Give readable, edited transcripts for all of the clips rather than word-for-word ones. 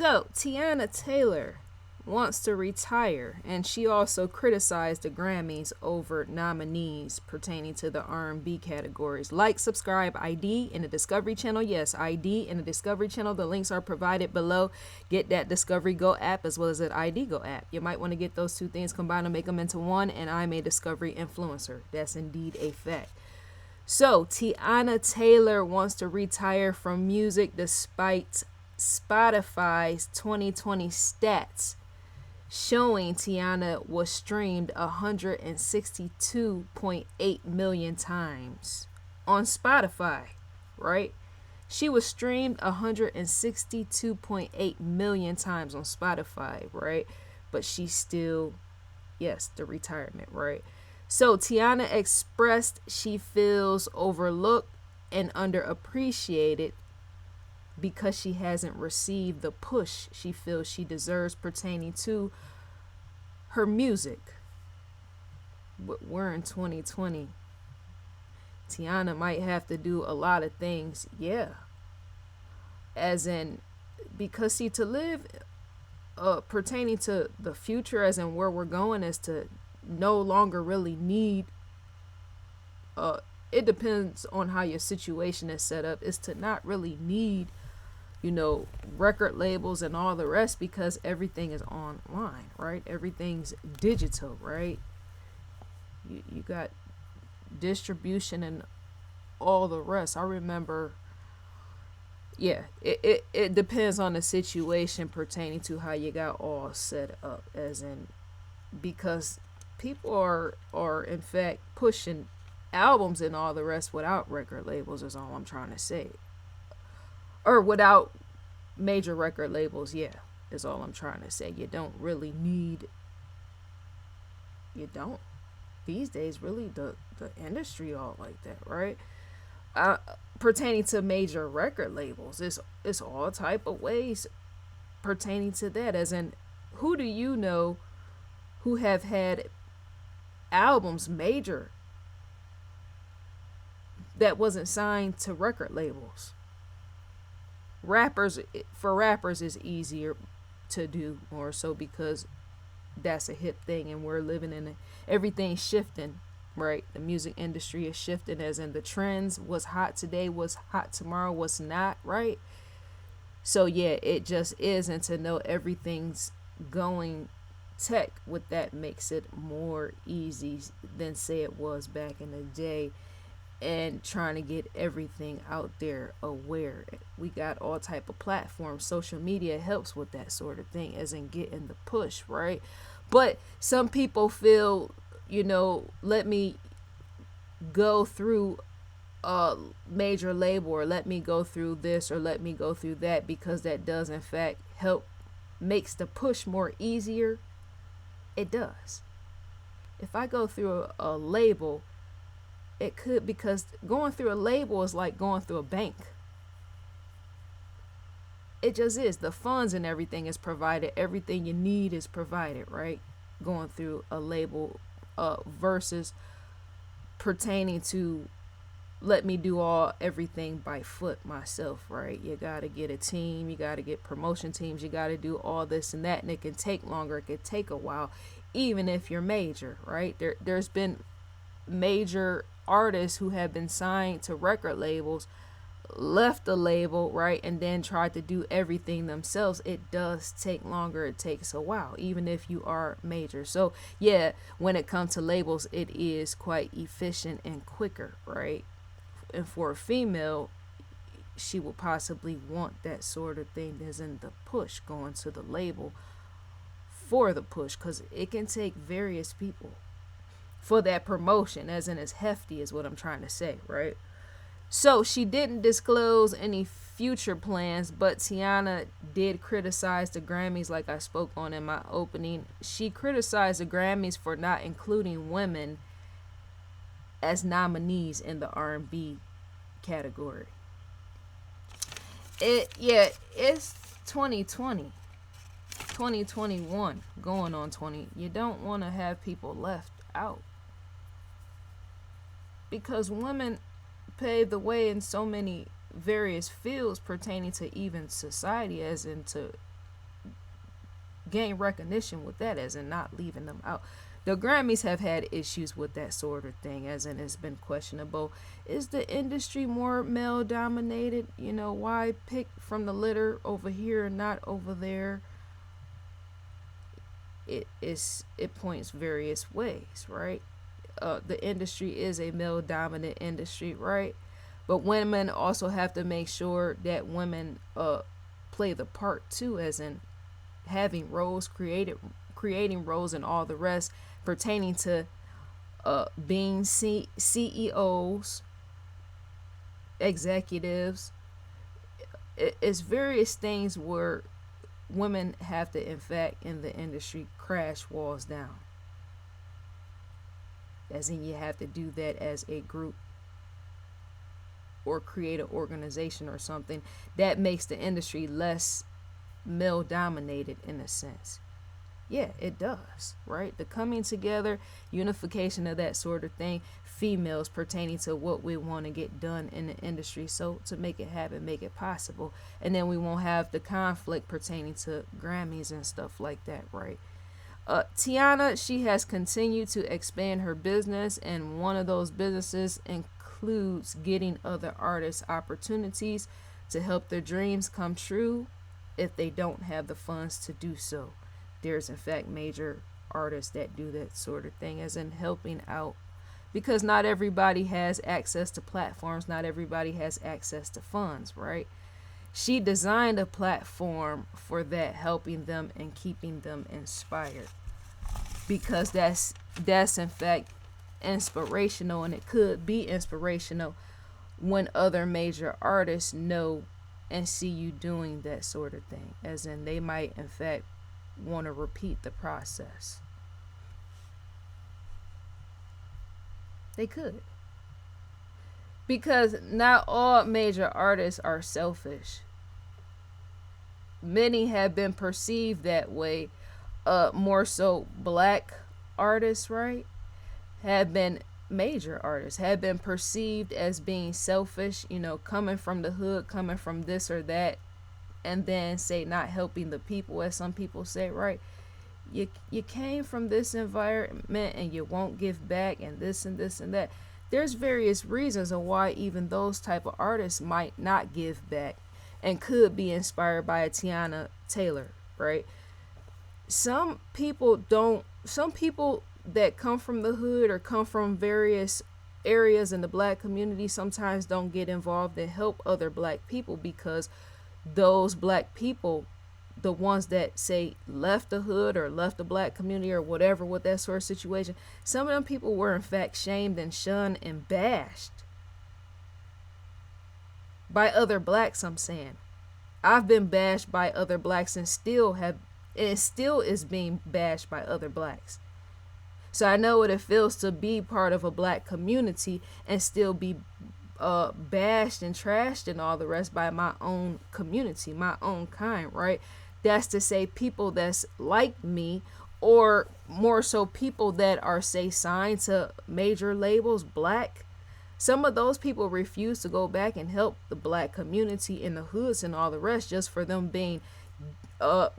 So, Teyana Taylor wants to retire, and she also criticized the Grammys over nominees pertaining to the R&B categories. Like, subscribe, ID in the Discovery Channel. Yes, ID in the Discovery Channel. The links are provided below. Get that Discovery Go app as well as that ID Go app. You might want to get those two things combined and make them into one, and I'm a Discovery influencer. That's indeed a fact. So, Teyana Taylor wants to retire from music despite Spotify's 2020 stats showing Teyana was streamed 162.8 million times on Spotify, right? She was streamed 162.8 million times on Spotify, right? But she still, yes, the retirement, right? So Teyana expressed she feels overlooked and underappreciated because she hasn't received the push she feels she deserves pertaining to her music. We're in 2020. Teyana might have to do a lot of things, yeah. As in, because see, to live pertaining to the future, as in where we're going, is to no longer really need it depends on how your situation is set up, is to not really need record labels and all the rest, because everything is online, right? Everything's digital, right? You got distribution and all the rest. I remember, yeah, it depends on the situation pertaining to how you got all set up, as in, because people are in fact pushing albums and all the rest without record labels, is all I'm trying to say. Or without major record labels, yeah, is all I'm trying to say. You don't really need, these days, really, the industry all like that, right? Pertaining to major record labels, it's all type of ways pertaining to that, as in, who do you know who have had albums major that wasn't signed to record labels? For rappers is easier to do, more so because that's a hip thing and we're living in everything's shifting, right? The music industry is shifting, as in the trends, what's hot today, what's hot tomorrow, what's not, right? So yeah, it just is, and to know everything's going tech with that makes it more easy than say it was back in the day, and trying to get everything out there aware. We got all type of platforms. Social media helps with that sort of thing, as in getting the push, right? But some people feel, let me go through a major label, or let me go through this, or let me go through that, because that does in fact help, makes the push more easier. It does. If I go through a label, it could, because going through a label is like going through a bank. It just is. The funds and everything is provided. Everything you need is provided, right? Going through a label versus pertaining to, let me do everything by foot myself, right? You got to get a team. You got to get promotion teams. You got to do all this and that. And it can take longer. It could take a while, even if you're major, right? There's been major artists who have been signed to record labels, left the label, right, and then tried to do everything themselves. It does take longer. It takes a while, even if you are major. So yeah, when it comes to labels, it is quite efficient and quicker, right? And for a female, she will possibly want that sort of thing, as in the push, going to the label for the push, because it can take various people for that promotion, as in as hefty is what I'm trying to say, right? So she didn't disclose any future plans, but Teyana did criticize the Grammys, like I spoke on in my opening. She criticized the Grammys for not including women as nominees in the R&B category. It's 2020, 2021, going on 20. You don't want to have people left out, because women pave the way in so many various fields pertaining to even society, as into gain recognition with that, as in not leaving them out. The Grammys have had issues with that sort of thing, as in it's been questionable. Is the industry more male dominated? You know, why pick from the litter over here and not over there? It points various ways, right? The industry is a male dominant industry, right? But women also have to make sure that women play the part too, as in having roles creating roles and all the rest pertaining to being CEOs, executives. It's various things where women have to, in fact, in the industry, crash walls down. As in, you have to do that as a group or create an organization or something that makes the industry less male dominated in a sense. Yeah, it does, right? The coming together, unification of that sort of thing, females pertaining to what we want to get done in the industry. So to make it happen, make it possible. And then we won't have the conflict pertaining to Grammys and stuff like that, right? Teyana, she has continued to expand her business, and one of those businesses includes getting other artists opportunities to help their dreams come true if they don't have the funds to do so. There's in fact major artists that do that sort of thing, as in helping out, because not everybody has access to platforms, not everybody has access to funds, right? She designed a platform for that, helping them and keeping them inspired, because that's in fact inspirational, and it could be inspirational when other major artists know and see you doing that sort of thing, as in they might in fact want to repeat the process. They could, because not all major artists are selfish. Many have been perceived that way. More so black artists, right, have been major artists, have been perceived as being selfish, you know, coming from the hood, coming from this or that, and then say not helping the people, as some people say, right? You came from this environment and you won't give back, and this and this and that. There's various reasons of why even those type of artists might not give back and could be inspired by a Teyana Taylor, right? Some people that come from the hood or come from various areas in the black community sometimes don't get involved and help other black people, because those black people, the ones that say left the hood or left the black community or whatever with that sort of situation, some of them people were in fact shamed and shunned and bashed by other blacks. I'm saying I've been bashed by other blacks and still is being bashed by other blacks. So I know what it feels to be part of a black community and still be bashed and trashed and all the rest by my own community, my own kind, right? That's to say people that's like me, or more so people that are, say, signed to major labels, black. Some of those people refuse to go back and help the black community in the hoods and all the rest, just for them being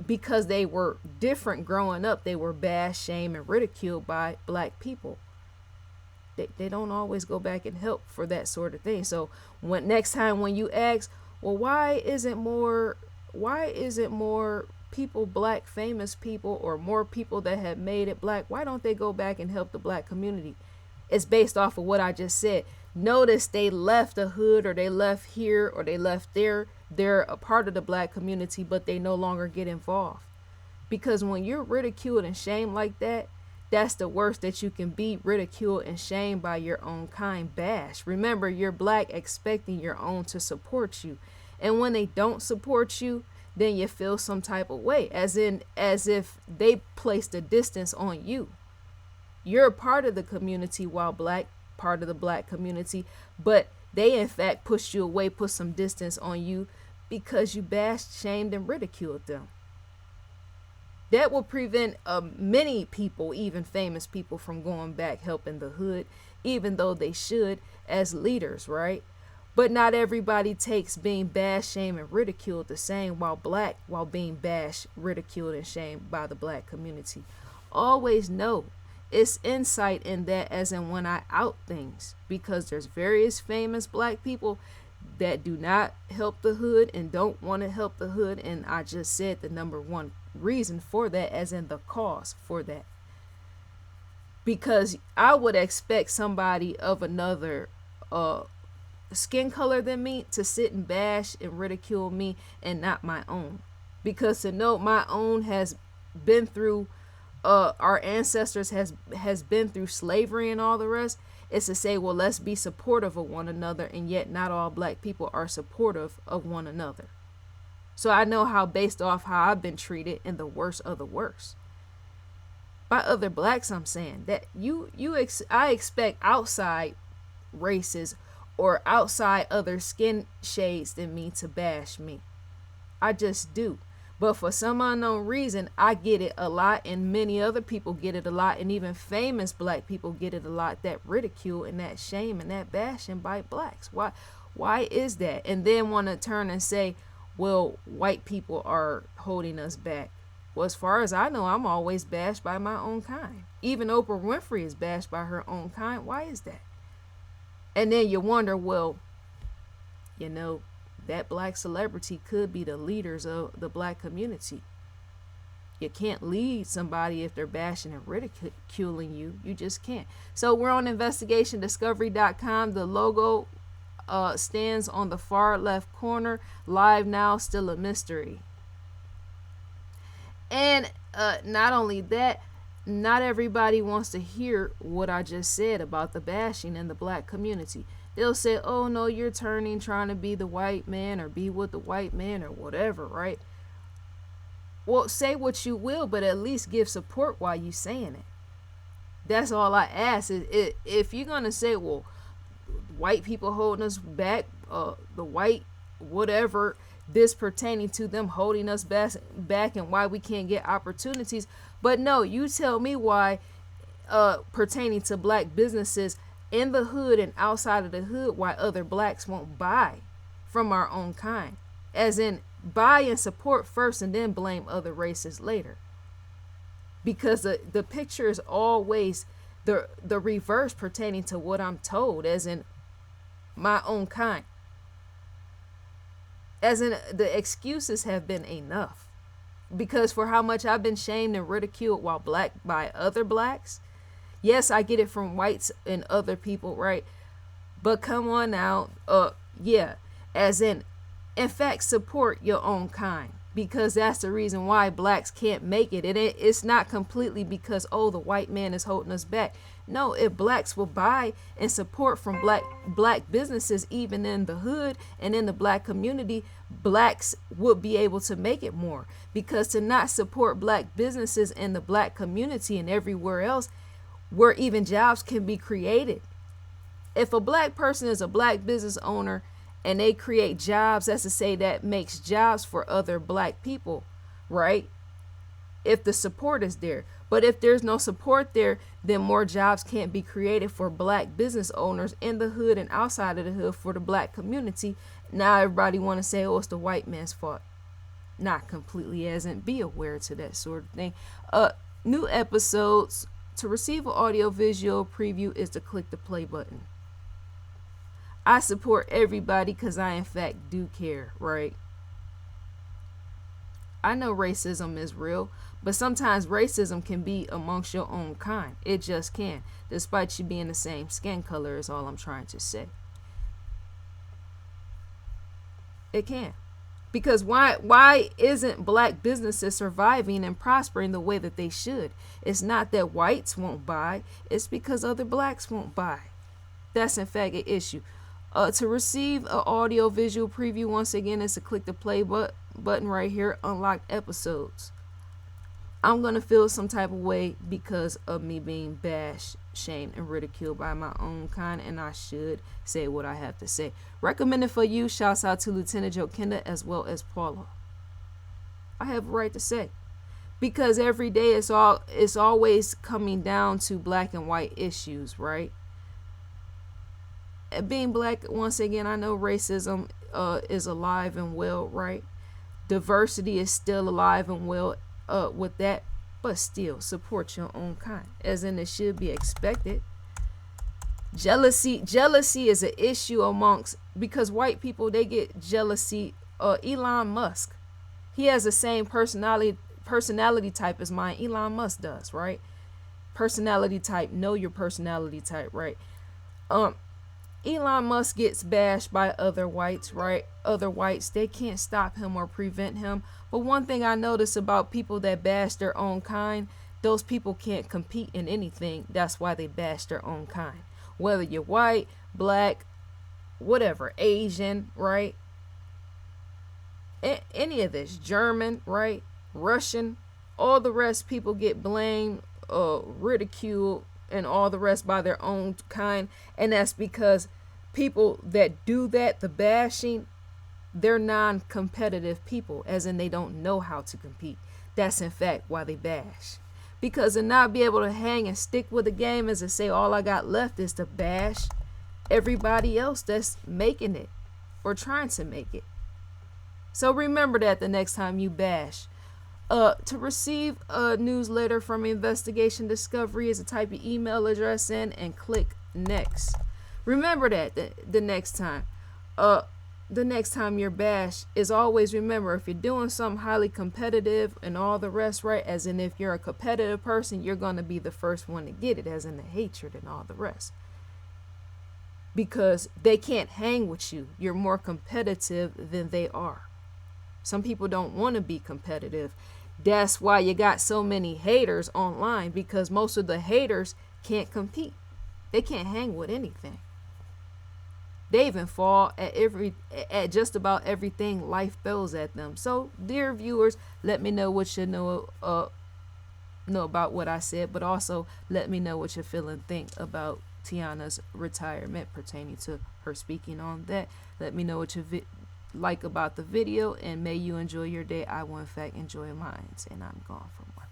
because they were different growing up. They were bashed, shamed, and ridiculed by black people. They don't always go back and help for that sort of thing. So next time when you ask, well, why isn't more people, black famous people, or more people that have made it black, why don't they go back and help the black community? It's based off of what I just said. Notice they left the hood, or they left here, or they left there. They're a part of the black community, but they no longer get involved. Because when you're ridiculed and shamed like that, that's the worst that you can be, ridiculed and shamed by your own kind, bashed. Remember, you're black, expecting your own to support you. And when they don't support you, then you feel some type of way, as if they placed a distance on you. You're a part of the community while black, part of the black community, but they in fact pushed you away, put some distance on you because you bashed, shamed, and ridiculed them. That will prevent many people, even famous people, from going back helping the hood, even though they should as leaders, right? But not everybody takes being bashed, shamed, and ridiculed the same while being bashed, ridiculed, and shamed by the black community. Always know it's insight in that, as in when I out things, because there's various famous black people that do not help the hood and don't want to help the hood, and I just said the number one reason for that, as in the cause for that. Because I would expect somebody of another skin color than me to sit and bash and ridicule me, and not my own. Because to know my own has been through our ancestors has been through slavery and all the rest, is to say, well, let's be supportive of one another, and yet not all black people are supportive of one another. So I know how, based off how I've been treated in the worst of the worst by other blacks, I'm saying that I expect outside races or outside other skin shades than me to bash me. I just do. But for some unknown reason, I get it a lot, and many other people get it a lot, and even famous black people get it a lot, that ridicule and that shame and that bashing by blacks. Why is that? And then want to turn and say, well, white people are holding us back. Well, as far as I know, I'm always bashed by my own kind. Even Oprah Winfrey is bashed by her own kind. Why is that? And then you wonder, well, that black celebrity could be the leaders of the black community. You can't lead somebody if they're bashing and ridiculing you. You just can't. So we're on investigationdiscovery.com. The logo stands on the far left corner. Live now, still a mystery. And not only that, not everybody wants to hear what I just said about the bashing in the black community. They'll say, oh no, you're trying to be the white man or be with the white man or whatever, right? Well, say what you will, but at least give support while you saying it. That's all I ask. If you're going to say, well, white people holding us back, the white whatever, this pertaining to them holding us back and why we can't get opportunities. But no, you tell me why pertaining to black businesses in the hood and outside of the hood, why other blacks won't buy from our own kind. As in, buy and support first and then blame other races later. Because the picture is always the reverse pertaining to what I'm told, as in my own kind. As in, the excuses have been enough. Because for how much I've been shamed and ridiculed while black by other blacks. Yes, I get it from whites and other people, right? But come on now, yeah. As in fact, support your own kind. Because that's the reason why blacks can't make it. It's not completely because, oh, the white man is holding us back. No, if blacks will buy and support from black businesses, even in the hood and in the black community, blacks would be able to make it more. Because to not support black businesses in the black community and everywhere else, where even jobs can be created. If a black person is a black business owner and they create jobs, that's to say that makes jobs for other black people, right? If the support is there. But if there's no support there, then more jobs can't be created for black business owners in the hood and outside of the hood for the black community. Now everybody want to say, oh, it's the white man's fault. Not completely, as in be aware to that sort of thing. New episodes. To receive an audio-visual preview is to click the play button. I support everybody because I, in fact, do care, right? I know racism is real, but sometimes racism can be amongst your own kind. It just can, despite you being the same skin color is all I'm trying to say. It can. Because why isn't black businesses surviving and prospering the way that they should? It's not that whites won't buy. It's because other blacks won't buy. That's in fact an issue. To receive an audio visual preview, once again, is to click the play button right here, unlocked episodes. I'm going to feel some type of way because of me being bashed, shamed, and ridiculed by my own kind, and I should say what I have to say. Recommended for you. Shouts out to Lieutenant Jokinda as well as Paula. I have a right to say. Because every day it's always coming down to black and white issues, right? being black, once again, I know racism is alive and well, right? Diversity is still alive and well with that, but still support your own kind, as in it should be expected. Jealousy is an issue amongst, because white people, they get jealousy. Elon Musk, he has the same personality type as mine. Elon Musk does, right? Personality type, know your personality type, right? Elon Musk gets bashed by other whites, right? Other whites, they can't stop him or prevent him. But one thing I notice about people that bash their own kind, those people can't compete in anything. That's why they bash their own kind. Whether you're white, black, whatever, Asian, right? Any of this, German, right? Russian, all the rest, people get blamed, ridiculed, and all the rest by their own kind. And that's because people that do that, the bashing, they're non-competitive people, as in they don't know how to compete. That's in fact why they bash. Because to not be able to hang and stick with the game is to say all I got left is to bash everybody else that's making it or trying to make it. So remember that the next time you bash. To receive a newsletter from Investigation Discovery is to type your email address in and click next. Remember that the next time. The next time you're bashed is always remember, if you're doing something highly competitive and all the rest, right, as in if you're a competitive person, you're going to be the first one to get it, as in the hatred and all the rest. Because they can't hang with you. You're more competitive than they are. Some people don't want to be competitive. That's why you got so many haters online, because most of the haters can't compete. They can't hang with anything. They even fall at just about everything life throws at them. So, dear viewers, let me know what you know about what I said, but also let me know what you feel and think about Teyana's retirement pertaining to her speaking on that. Let me know what you like about the video, and may you enjoy your day. I will in fact enjoy mine, and I'm gone for more.